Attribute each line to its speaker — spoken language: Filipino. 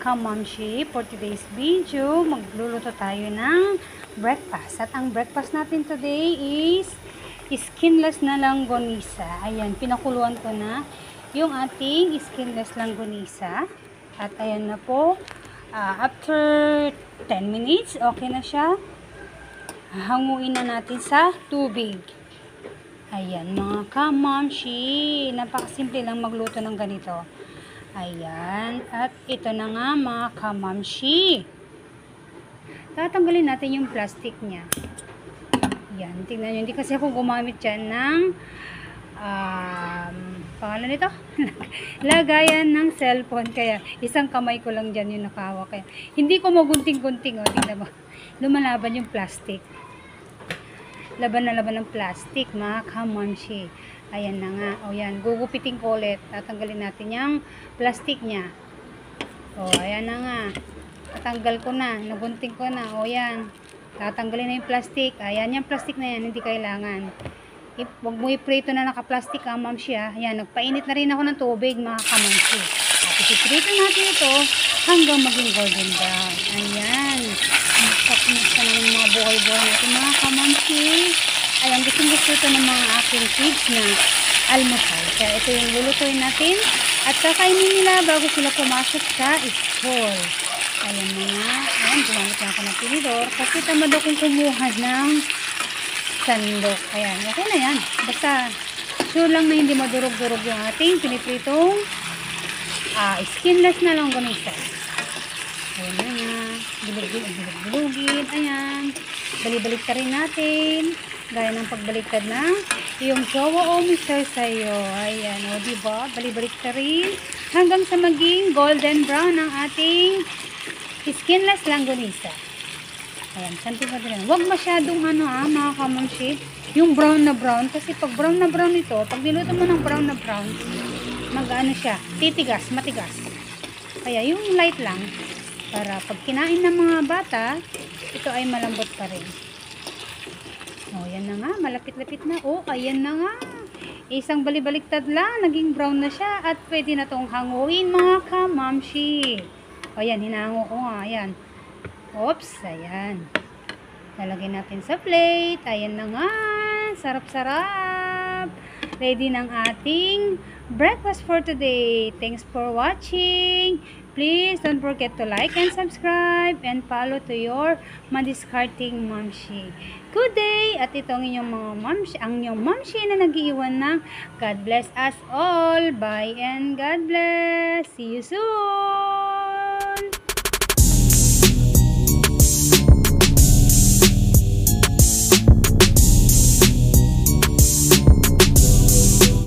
Speaker 1: kamamshi, for today's video, magluluto tayo ng breakfast. At ang breakfast natin today is skinless na langgonisa. Ayan, pinakuluan ko na yung ating skinless langgonisa. At ayan na po, after 10 minutes, okay na siya. Hanguin na natin sa tubig. Ayan, mga kamamshi, napakasimple lang magluto ng ganito. Ayan, at ito na nga mga kamamshi. Tatanggalin natin yung plastic niya. Ayan, tingnan nyo, hindi kasi ako gumamit dyan ng pangalan nito? Lagayan ng cellphone, kaya isang kamay ko lang dyan yung nakahawak. Kaya hindi ko magunting-gunting, tingnan mo, lumalaban yung plastic. Laban na laban ng plastic, mga kamamshi. Ayan na nga. O yan, gugupitin ko ulit. Tatanggalin natin yung plastic niya. O, ayan na nga. Tatanggal ko na. Nagunting ko na. O yan. Tatanggalin na yung plastic. Ayan, yung plastic na yan, hindi kailangan. Huwag mo iprito na naka-plastic, kamamshi. Ayan, nagpainit na rin ako ng tubig, mga kamamshi. At ipiprito natin ito hanggang maging golden brown. Ayan. Masakit na ng mga buhay-buhay natin, mga kamamshi. Ayan, gusto ito ng mga aking kids na almusal. Kaya ito yung lulutuin natin at kakainin nila bago sila pumasok sa school. Ayan na nga. Ayan, gumamit na ako ng tinidor kasi tamad akong kumuha ng sandok. Ayan, okay na yan. Basta sure lang na hindi madurog-durog yung ating pinipritong skinless na langgonisa. Ayan na nga. Bilog-bilogin. Ayan. Balik-balik rin natin. Gaya ng pagbaliktad na yung jowa o mister sa'yo. Ayan, o diba? Balik-balik rin hanggang sa maging golden brown ang ating skinless langgonisa. Ayan, santi pa rin. Huwag masyadong mga kamamshi, yung brown na brown. Kasi pag brown na brown ito, pag niluto mo ng brown na brown, mag-ano siya, titigas, matigas. Kaya yung light lang, para pag kinain ng mga bata, ito ay malambot pa rin. O, yan na nga, malapit-lapit na. O, ayan na nga. Isang balibaliktad lang, naging brown na siya at pwede na tong hanguin, mga kamamshi. O, yan, hinahango ko nga, ayan. Oops, ayan. Lalagay natin sa plate. Ayan na nga. Sarap-sarap. Ready ng ating breakfast for today. Thanks for watching. Please don't forget to like and subscribe and follow to your madiscarding mamshi. Good day! At ito ang inyong mga mamshi, ang inyong mamshi na nag-iiwan ng God bless us all. Bye and God bless. See you soon!